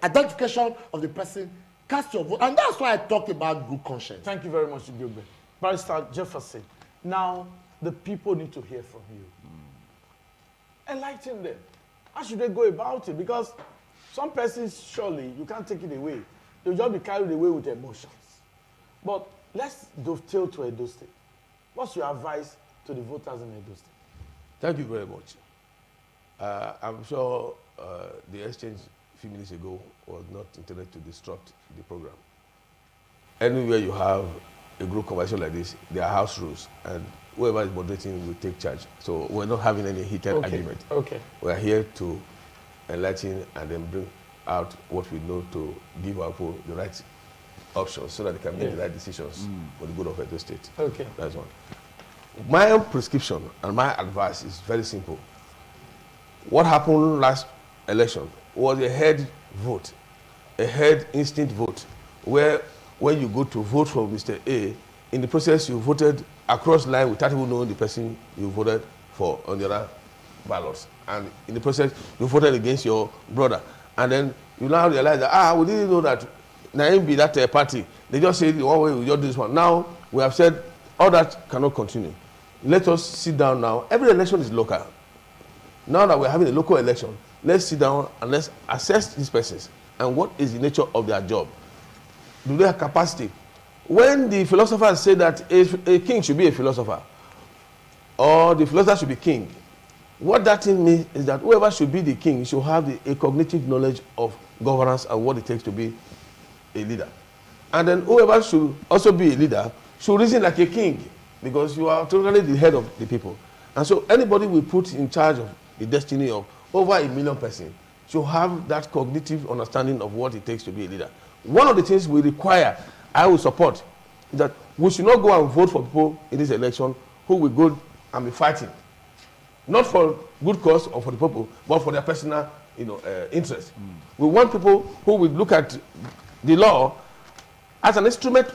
identification of the person, cast your vote. And that's why I talk about good conscience. Thank you very much, Gilbert. Barrister Jefferson, now the people need to hear from you. Enlighten them. How should they go about it? Because some persons, surely, you can't take it away. They'll just be carried away with emotions. But let's dovetail to Edo State. What's your advice to the voters in Edo State? Thank you very much. I'm sure the exchange a few minutes ago was not intended to disrupt the program. Anywhere you have a group conversation like this, there are house rules, and whoever is moderating will take charge. So we're not having any heated argument. Okay. We're here to enlighten and then bring out what we know to give our people the right options so that they can make the right decisions for the good of Edo State. Okay. That's one. My own prescription and my advice is very simple. What happened last election was a head vote, a head instinct vote, where when you go to vote for Mr. A, in the process you voted across line without even knowing the person you voted for on the other ballots. And in the process you voted against your brother. And then you now realize that, we didn't know that Naim be that party. They just said one way, we just do this one. Now we have said all that cannot continue. Let us sit down now. Every election is local. Now that we're having a local election, let's sit down and let's assess these persons and what is the nature of their job. Do they have capacity? When the philosophers say that a king should be a philosopher or the philosopher should be king, what that thing means is that whoever should be the king should have a cognitive knowledge of governance and what it takes to be a leader. And then whoever should also be a leader should reason like a king, because you are totally the head of the people. And so anybody we put in charge of the destiny of over 1 million persons should have that cognitive understanding of what it takes to be a leader. One of the things we require, I will support, is that we should not go and vote for people in this election who will go and be fighting. Not for good cause or for the people, but for their personal interest. We want people who will look at the law as an instrument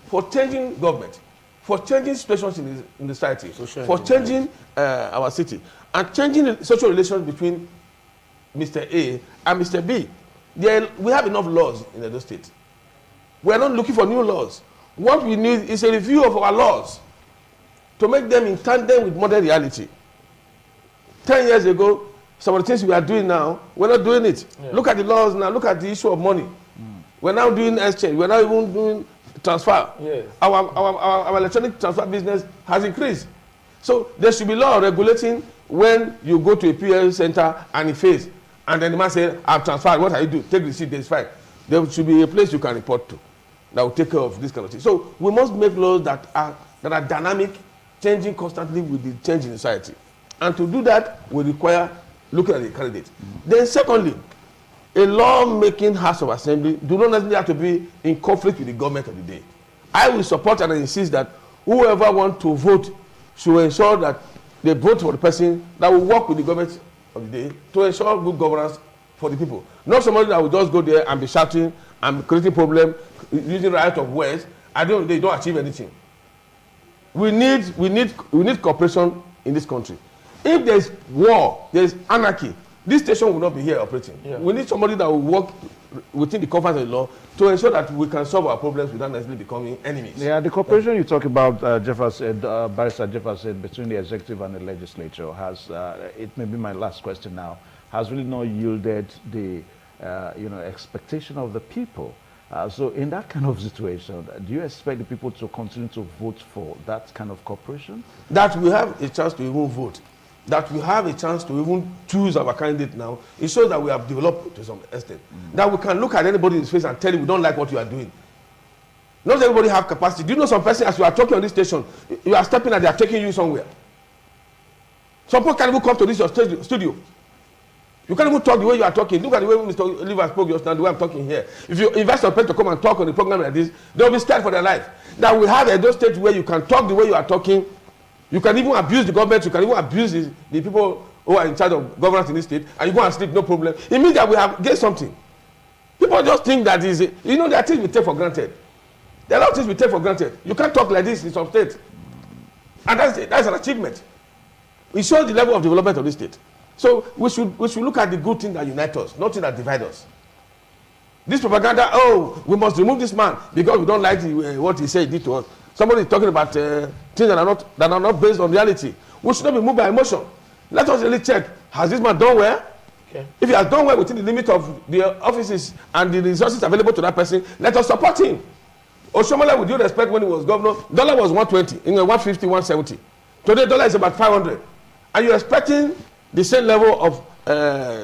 for changing government, for changing situations in the society, for changing our city, and changing the social relations between Mr. A and Mr. B. We have enough laws in Edo State. We are not looking for new laws. What we need is a review of our laws to make them in tandem with modern reality. 10 years ago, some of the things we are doing now, we're not doing it. Yeah. Look at the laws now. Look at the issue of money. We're now doing exchange. We're now even doing transfer. Yes. Our electronic transfer business has increased. So there should be law regulating when you go to a PL center and it fails. And then the man says, I've transferred. What are you doing? Take the receipt. There's fine. There should be a place you can report to that will take care of this kind of thing. So we must make laws that are dynamic, changing constantly with the change in society. And to do that, we require looking at the candidate. Then secondly, a law-making House of Assembly do not necessarily have to be in conflict with the government of the day. I will support and insist that whoever wants to vote should ensure that they vote for the person that will work with the government of the day to ensure good governance for the people. Not somebody that will just go there and be shouting and creating problems, using right of words, and they don't achieve anything. We need cooperation in this country. If there is war, there is anarchy, this station will not be here operating. Yeah. We need somebody that will work within the confines of the law to ensure that we can solve our problems without necessarily becoming enemies. Yeah, the cooperation you talk about, Barrister Jefferson, between the executive and the legislature has, it may be my last question now, has really not yielded the expectation of the people. So in that kind of situation, do you expect the people to continue to vote for that kind of corporation? That we have a chance to even vote, that we have a chance to even choose our candidate now, it shows that we have developed to some extent. That we can look at anybody in his face and tell him we don't like what you are doing. Not everybody have capacity. Do you know some person, as you are talking on this station, you are stepping and they are taking you somewhere? Some people can't even come to this your studio. You can't even talk the way you are talking. Look at the way Mr. Oliver spoke just now, the way I'm talking here. If you invite some people to come and talk on the program like this, they'll be scared for their life. That we have a those states where you can talk the way you are talking. You can even abuse the government. You can even abuse the people who are in charge of governance in this state, and you go and sleep, no problem. It means that we have gained something. People just think that is, there are things we take for granted. There are a lot of things we take for granted. You can't talk like this in some states. And that's an achievement. It shows the level of development of this state. So we should look at the good thing that unite us, not thing that divide us. This propaganda, oh, we must remove this man because we don't like what he said he did to us. Somebody is talking about things that are not based on reality. We should not be moved by emotion. Let us really check, has this man done well? Okay. If he has done well within the limit of the offices and the resources available to that person, let us support him. Oshomola, with due respect, when he was governor, dollar was 120, 150, 170. Today, dollar is about 500. Are you expecting the same level of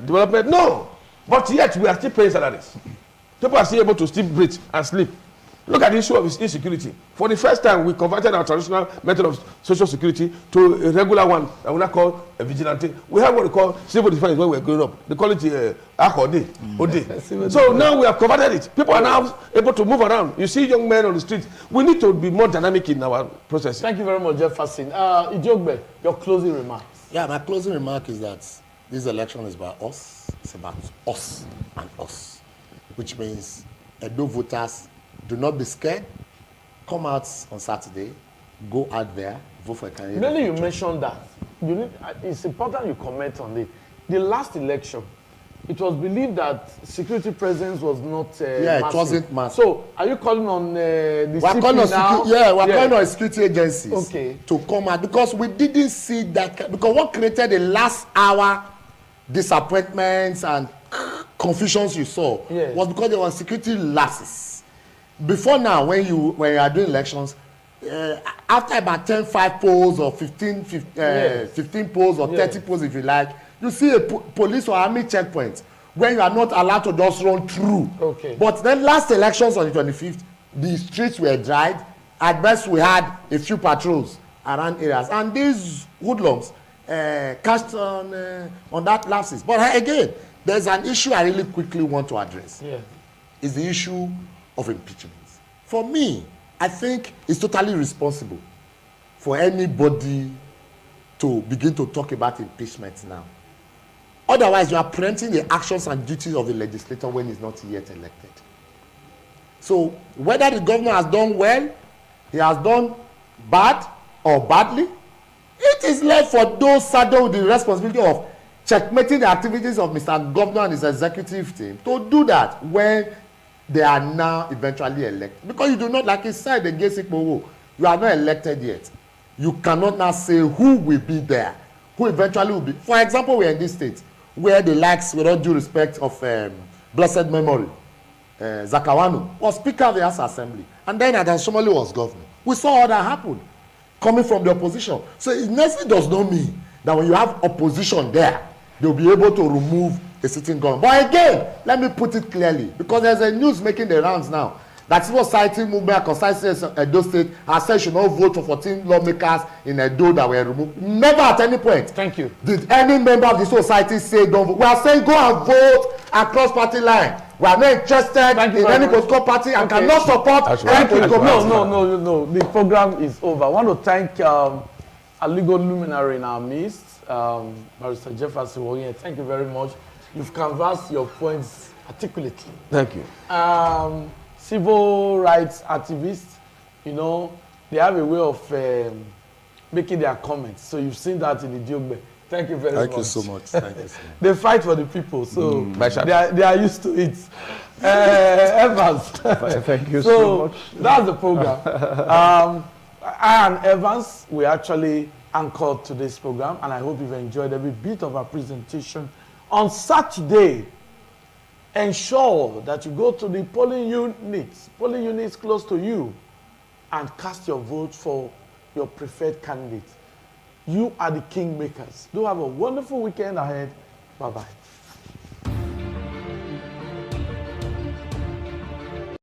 development? No. But yet, we are still paying salaries. People are still able to still breathe and sleep. Look at the issue of insecurity. For the first time, we converted our traditional method of social security to a regular one that we now call a vigilante. We have what we call civil defense when we were growing up. They call it Ode. So now we have converted it. People are now able to move around. You see young men on the streets. We need to be more dynamic in our process. Thank you very much, Jefferson. Ijogbe, your closing remarks. Yeah, my closing remark is that this election is about us. It's about us and us, which means Edo voters, do not be scared. Come out on Saturday. Go out there. Vote for a candidate. Really, you mentioned that. It's important you comment on it. The last election, it was believed that security presence was not massive. It wasn't massive. So, are you calling on the CP now? We're calling on security agencies to come out because we didn't see that. Because what created the last hour disappointments and confusions you saw was because there were security lapses. Before now, when you are doing elections, after about 10-5 polls or 15 polls or 30 polls, if you like, you see a police or army checkpoint where you are not allowed to just run through. Okay. But then last elections on the 25th, the streets were dried. At best, we had a few patrols around areas, and these hoodlums cast on that lapses. But again, there's an issue I really quickly want to address. Yeah. Is the issue of impeachment. For me, I think it's totally responsible for anybody to begin to talk about impeachment now. Otherwise, you are preempting the actions and duties of the legislator when he's not yet elected. So, whether the governor has done well, he has done bad or badly, it is left for those saddled with the responsibility of checkmating the activities of Mr. Governor and his executive team to do that when they are now eventually elected. Because you do not, like he said against Ikpowo, you are not elected yet. You cannot now say who will be there, who eventually will be. For example, we are in this state where the likes, with all due respect of blessed memory, Zakawanu was Speaker of the House Assembly, and then Adan Somali was governor. We saw all that happen coming from the opposition. So it necessarily does not mean that when you have opposition there, they'll be able to remove a sitting government. But again, let me put it clearly, because there's a news making the rounds now that civil society movement constituency Edo State has said should not vote for 14 lawmakers in Edo that were removed. Never at any point. Thank you. Did any member of the society say don't vote? We are saying go and vote across party line. We are not interested in any political party and cannot support any political party. No. The program is over. I want to thank a legal luminary in our midst, Barrister Jefferson Woyen. Thank you very much. You've canvassed your points articulately. Thank you. Civil rights activists, they have a way of making their comments. So you've seen that in the Diogbe. Thank you very much. Thank you so much. Thank you so much. They fight for the people, so they are used to it. Evans. Thank you so much. That's the program. I and Evans, we actually anchored today's program, and I hope you've enjoyed every bit of our presentation. On Saturday, ensure that you go to the polling units close to you, and cast your vote for your preferred candidate. You are the kingmakers. Do have a wonderful weekend ahead. Bye-bye.